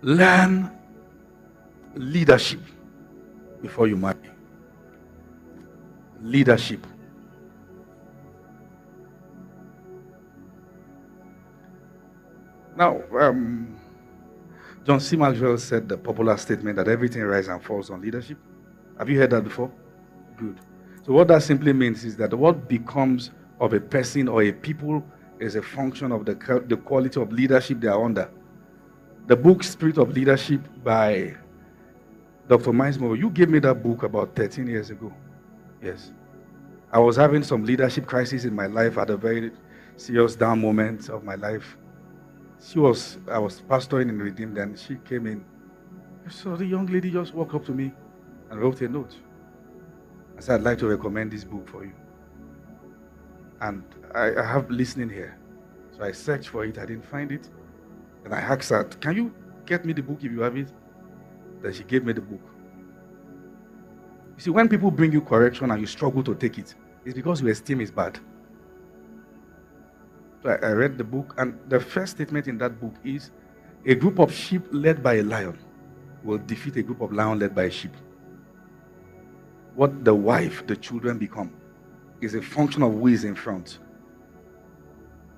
Learn leadership before you marry. Leadership. Now, John C. Maxwell said the popular statement that everything rises and falls on leadership. Have you heard that before? Good. So what that simply means is that what becomes of a person or a people is a function of the quality of leadership they are under. The book Spirit of Leadership by Dr. Miles Monroe, you gave me that book about 13 years ago. Yes. I was having some leadership crisis in my life at a very serious down moment of my life. I was pastoring in Redeemed, and she came in. So the young lady just walked up to me and wrote a note. I said, I'd like to recommend this book for you. And I have listening here. So I searched for it, I didn't find it. And I asked her, can you get me the book if you have it? Then she gave me the book. You see, when people bring you correction and you struggle to take it, it's because your esteem is bad. So I read the book, and the first statement in that book is, a group of sheep led by a lion will defeat a group of lions led by a sheep. What the wife, the children become is a function of who is in front.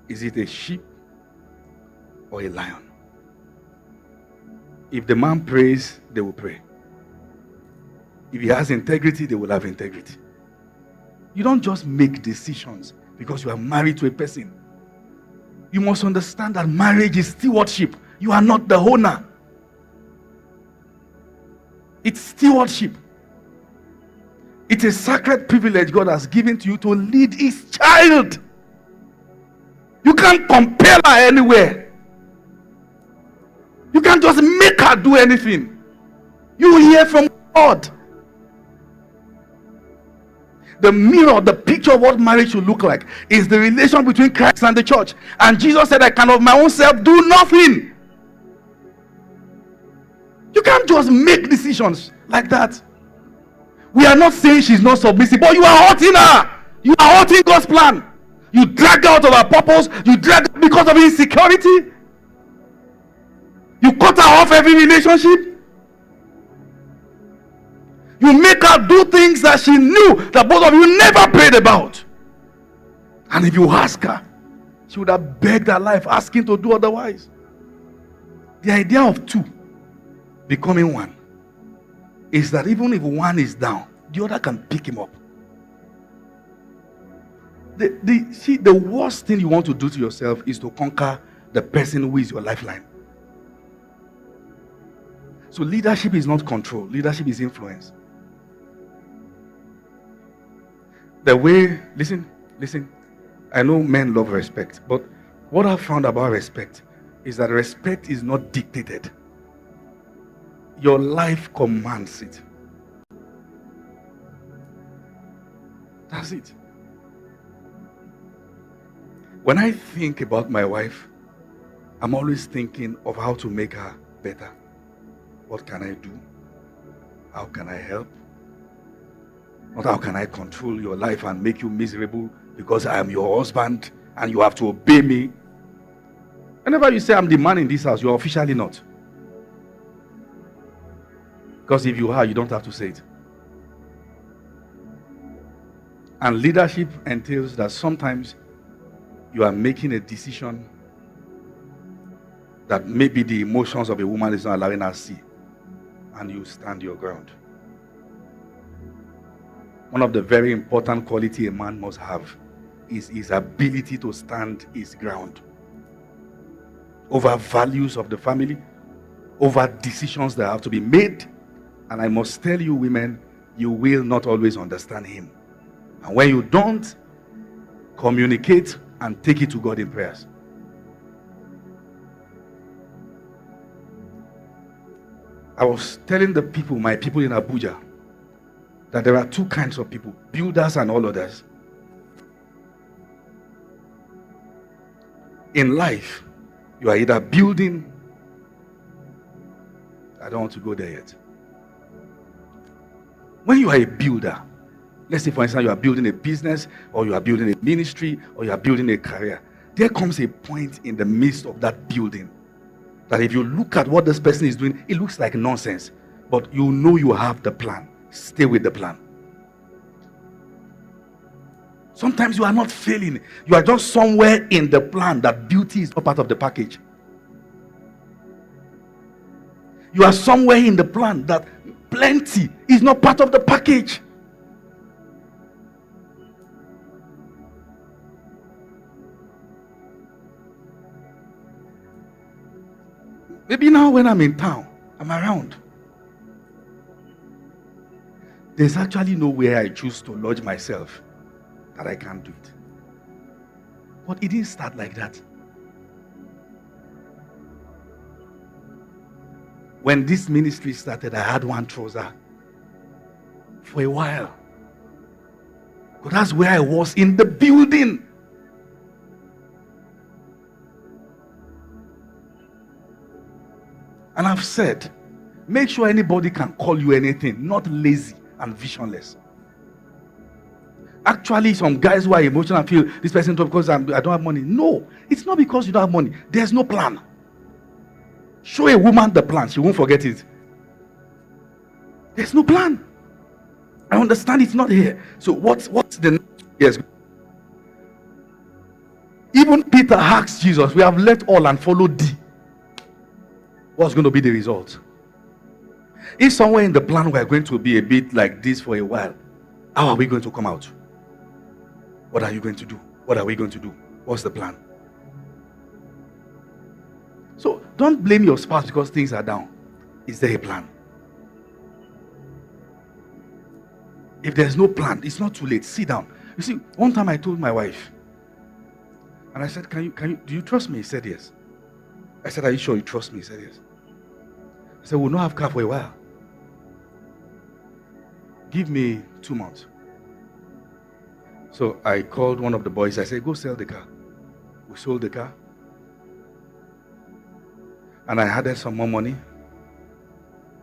Is it a sheep or a lion? If the man prays, they will pray. If he has integrity, they will have integrity. You don't just make decisions because you are married to a person. You must understand that marriage is stewardship. You are not the owner. It's stewardship. It's a sacred privilege God has given to you to lead his child. You can't compel her anywhere. You can't just make her do anything. You hear from God. The mirror, the picture of what marriage should look like is the relation between Christ and the church. And Jesus said, I can of my own self do nothing. You can't just make decisions like that. We are not saying she's not submissive, but you are hurting her. You are hurting God's plan. You drag her out of her purpose. You drag her because of insecurity. You cut her off every relationship. You make her do things that she knew that both of you never prayed about. And if you ask her, she would have begged her life, asking to do otherwise. The idea of two becoming one is that even if one is down, the other can pick him up. The worst thing you want to do to yourself is to conquer the person who is your lifeline. So leadership is not control. Leadership is influence. The way, listen, I know men love respect, but what I've found about respect is that respect is not dictated. Your life commands it. That's it. When I think about my wife, I'm always thinking of how to make her better. What can I do? How can I help? Not how can I control your life and make you miserable because I am your husband and you have to obey me. Whenever you say I'm the man in this house, you're officially not. Because if you are, you don't have to say it. And leadership entails that sometimes you are making a decision that maybe the emotions of a woman is not allowing her to see, and you stand your ground. One of the very important qualities a man must have is his ability to stand his ground over values of the family, over decisions that have to be made. And I must tell you, women, you will not always understand him. And when you don't, communicate and take it to God in prayers. I was telling the people, my people in Abuja, that there are two kinds of people, builders and all others. In life, you are either building, I don't want to go there yet. When you are a builder, let's say for instance you are building a business, or you are building a ministry, or you are building a career, there comes a point in the midst of that building That if you look at what this person is doing, it looks like nonsense. But you know you have the plan. Stay with the plan. Sometimes you are not failing. You are just somewhere in the plan that beauty is not part of the package. You are somewhere in the plan that plenty is not part of the package. Maybe now when I'm in town, I'm around. There's actually nowhere I choose to lodge myself that I can't do it. But it didn't start like that. When this ministry started, I had one trouser for a while. But that's where I was in the building. And I've said, make sure anybody can call you anything, not lazy and visionless. Actually, some guys who are emotional feel this person because I don't have money. No, it's not because you don't have money. There's no plan. Show a woman the plan, she won't forget it. There's no plan. I understand it's not here. So what's the next? Yes. Even Peter asked Jesus, we have left all and followed thee. What's going to be the result? If somewhere in the plan we're going to be a bit like this for a while, how are we going to come out? What are you going to do? What are we going to do? What's the plan? So don't blame your spouse because things are down. Is there a plan? If there's no plan, it's not too late. Sit down. You see, one time I told my wife, and I said, do you trust me? He said yes. I said, are you sure you trust me? He said yes. I said, we'll not have car for a while. Give me 2 months. So I called one of the boys. I said, go sell the car. We sold the car. And I added some more money.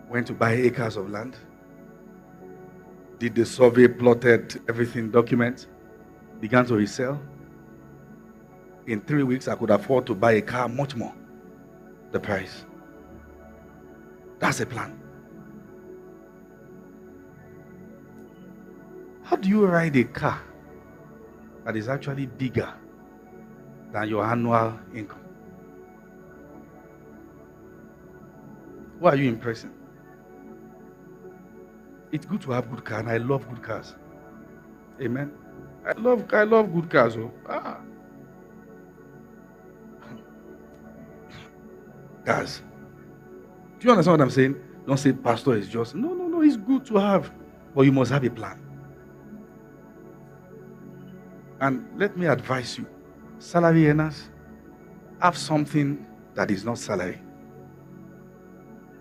Went to buy acres of land. Did the survey, plotted everything, document. Began to resell. In 3 weeks, I could afford to buy a car much more the price. That's a plan. How do you ride a car that is actually bigger than your annual income? Who are you impressing? It's good to have good cars, and I love good cars. Amen. I love good cars. Cars. Do you understand what I'm saying? Don't say pastor is just. No, it's good to have. But you must have a plan. And let me advise you, salary earners, have something that is not salary.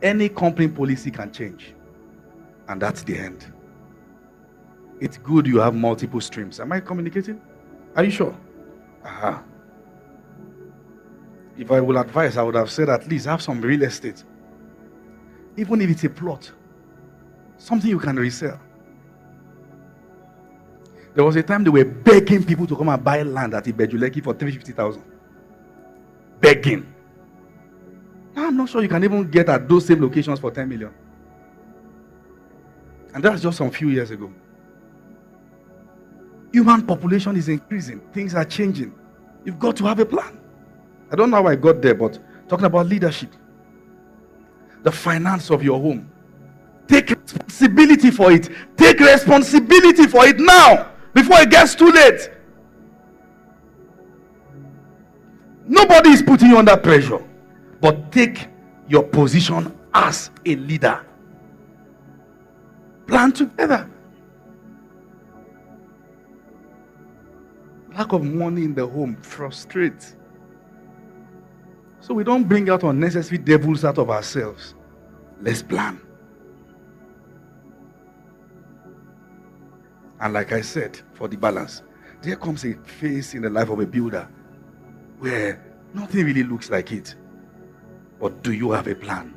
Any company policy can change. And that's the end. It's good you have multiple streams. Am I communicating? Are you sure? Aha. If I will advise, I would have said at least have some real estate. Even if it's a plot. Something you can resell. There was a time they were begging people to come and buy land at Ibejuleki for 350,000. Begging. Now I'm not sure you can even get at those same locations for 10 million. And that's just some few years ago. Human population is increasing. Things are changing. You've got to have a plan. I don't know how I got there, but talking about leadership. The finance of your home. Take responsibility for it. Take responsibility for it now, before it gets too late. Nobody is putting you under pressure. But take your position as a leader. Plan together. Lack of money in the home frustrates. So we don't bring out unnecessary devils out of ourselves. Let's plan. And like I said, for the balance, there comes a phase in the life of a builder where nothing really looks like it. But do you have a plan?